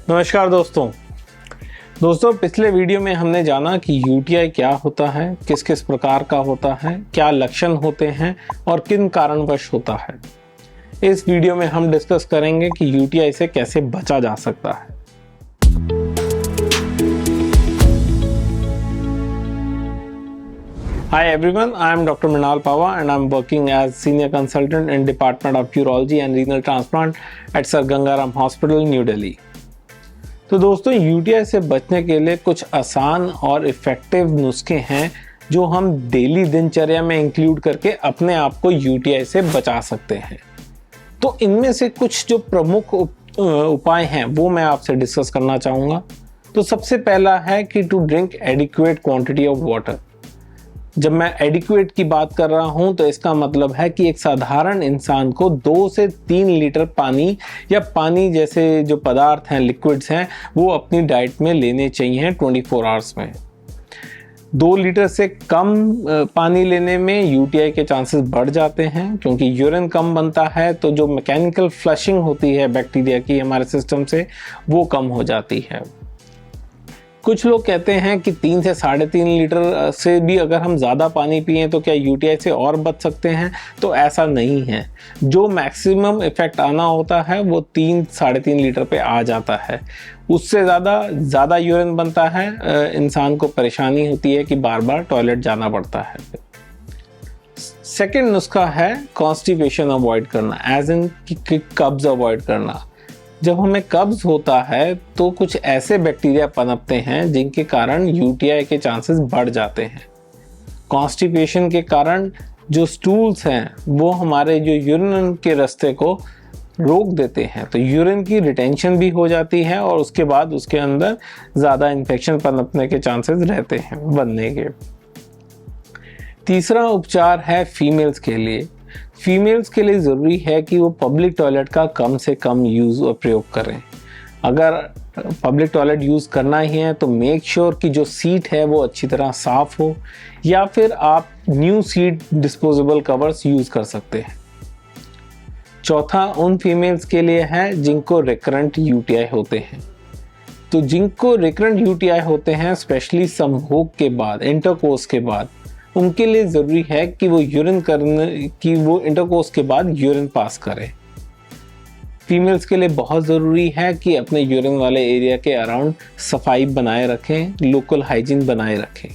नमस्कार दोस्तों पिछले वीडियो में हमने जाना कि यूटीआई क्या होता है, किस किस प्रकार का होता है, क्या लक्षण होते हैं और किन कारणवश होता है। इस वीडियो में हम डिस्कस करेंगे कि यूटीआई से कैसे बचा जा सकता है। Hi everyone, I am Dr. Mrinal Pava and I am working as Senior Consultant in Department of Urology and Renal Transplant at Sir Gangaram Hospital, New Delhi। तो दोस्तों यूटीआई से बचने के लिए कुछ आसान और इफ़ेक्टिव नुस्खे हैं जो हम डेली दिनचर्या में इंक्लूड करके अपने आप को यूटीआई से बचा सकते हैं। तो इनमें से कुछ जो प्रमुख उपाय हैं वो मैं आपसे डिस्कस करना चाहूँगा। तो सबसे पहला है कि to drink adequate quantity of water. जब मैं एडिक्वेट की बात कर रहा हूं तो इसका मतलब है कि एक साधारण इंसान को 2 से 3 लीटर पानी या पानी जैसे जो पदार्थ हैं, लिक्विड्स हैं, वो अपनी डाइट में लेने चाहिए 24 आवर्स में। 2 लीटर से कम पानी लेने में यूटीआई के चांसेस बढ़ जाते हैं क्योंकि यूरिन कम बनता है, तो जो मैकेनिकल फ्लशिंग होती है बैक्टीरिया की हमारे सिस्टम से वो कम हो जाती है। कुछ लोग कहते हैं कि 3 से 3.5 लीटर से भी अगर हम ज़्यादा पानी पिएं तो क्या यूटीआई से और बच सकते हैं, तो ऐसा नहीं है। जो मैक्सिमम इफ़ेक्ट आना होता है वो 3-3.5 लीटर पे आ जाता है। उससे ज़्यादा यूरिन बनता है, इंसान को परेशानी होती है कि बार बार टॉयलेट जाना पड़ता है। सेकेंड नुस्खा है कॉन्स्टिपेशन अवॉइड करना, एज इन कब्ज अवॉइड करना। जब हमें कब्ज होता है तो कुछ ऐसे बैक्टीरिया पनपते हैं जिनके कारण यूटीआई के चांसेस बढ़ जाते हैं। कॉन्स्टिपेशन के कारण जो स्टूल्स हैं वो हमारे जो यूरिन के रास्ते को रोक देते हैं, तो यूरिन की रिटेंशन भी हो जाती है और उसके बाद उसके अंदर ज़्यादा इन्फेक्शन पनपने के चांसेस रहते हैं बनने के। तीसरा उपचार है फीमेल्स के लिए। फीमेल्स के लिए ज़रूरी है कि वो पब्लिक टॉयलेट का कम से कम यूज़ और प्रयोग करें। अगर पब्लिक टॉयलेट यूज़ करना ही है तो मेक श्योर कि जो सीट है वो अच्छी तरह साफ़ हो, या फिर आप new seat disposable covers use कर सकते हैं। चौथा उन फीमेल्स के लिए है जिनको रिकरेंट यूटीआई होते हैं। तो जिनको रिकरेंट यूटीआई होते हैं, स्पेशली संभोग के बाद, इंटरकोर्स के बाद, उनके लिए ज़रूरी है कि वो इंटरकोर्स के बाद यूरिन पास करें। फीमेल्स के लिए बहुत ज़रूरी है कि अपने यूरिन वाले एरिया के अराउंड सफाई बनाए रखें, लोकल हाइजीन बनाए रखें।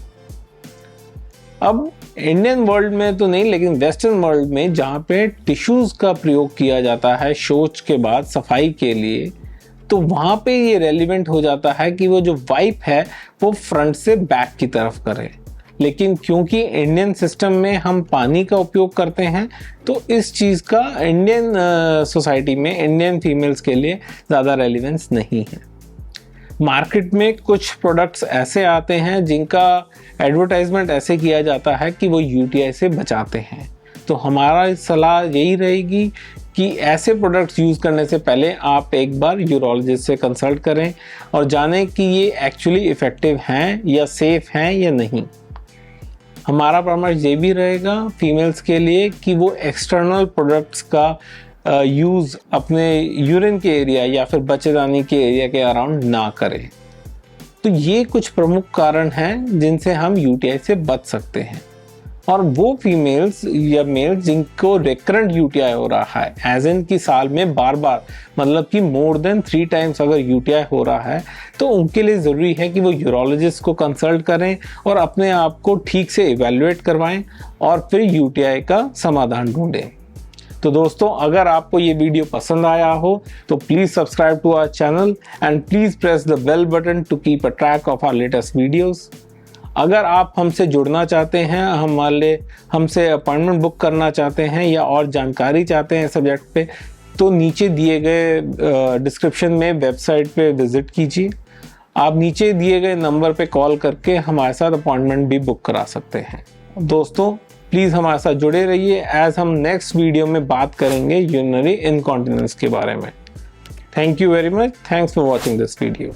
अब इंडियन वर्ल्ड में तो नहीं, लेकिन वेस्टर्न वर्ल्ड में जहाँ पे टिश्यूज़ का प्रयोग किया जाता है शौच के बाद सफाई के लिए, तो वहाँ पे ये रेलिवेंट हो जाता है कि वो जो वाइप है वो फ्रंट से बैक की तरफ करें। लेकिन क्योंकि इंडियन सिस्टम में हम पानी का उपयोग करते हैं तो इस चीज़ का इंडियन सोसाइटी में इंडियन फीमेल्स के लिए ज़्यादा रेलिवेंस नहीं है। मार्केट में कुछ प्रोडक्ट्स ऐसे आते हैं जिनका एडवर्टाइजमेंट ऐसे किया जाता है कि वो यूटीआई से बचाते हैं। तो हमारा सलाह यही रहेगी कि ऐसे प्रोडक्ट्स यूज़ करने से पहले आप एक बार यूरोलॉजिस्ट से कंसल्ट करें और जानें कि ये एक्चुअली इफ़ेक्टिव हैं या सेफ़ हैं या नहीं। हमारा परामर्श ये भी रहेगा फीमेल्स के लिए कि वो एक्सटर्नल प्रोडक्ट्स का यूज़ अपने यूरिन के एरिया या फिर बच्चेदानी के एरिया के अराउंड ना करें। तो ये कुछ प्रमुख कारण हैं जिनसे हम यूटीआई से बच सकते हैं। और वो फीमेल्स या मेल्स जिनको रिकरेंट यूटीआई हो रहा है, एज इन कि साल में बार बार, मतलब कि मोर देन 3 टाइम्स अगर यूटीआई हो रहा है, तो उनके लिए ज़रूरी है कि वो यूरोलॉजिस्ट को कंसल्ट करें और अपने आप को ठीक से इवैल्यूएट करवाएं और फिर यूटीआई का समाधान ढूंढें। तो दोस्तों, अगर आपको ये वीडियो पसंद आया हो तो please subscribe to our channel and please press the bell button to keep a track of our latest videos. अगर आप हमसे जुड़ना चाहते हैं, हमसे अपॉइंटमेंट बुक करना चाहते हैं या और जानकारी चाहते हैं सब्जेक्ट पे, तो नीचे दिए गए डिस्क्रिप्शन में वेबसाइट पे विज़िट कीजिए। आप नीचे दिए गए नंबर पे कॉल करके हमारे साथ अपॉइंटमेंट भी बुक करा सकते हैं। दोस्तों, प्लीज़ हमारे साथ जुड़े रहिए एज हम नेक्स्ट वीडियो में बात करेंगे यूरिनरी इनकॉन्टिनेंस के बारे में। Thank you very much. Thanks for watching this video.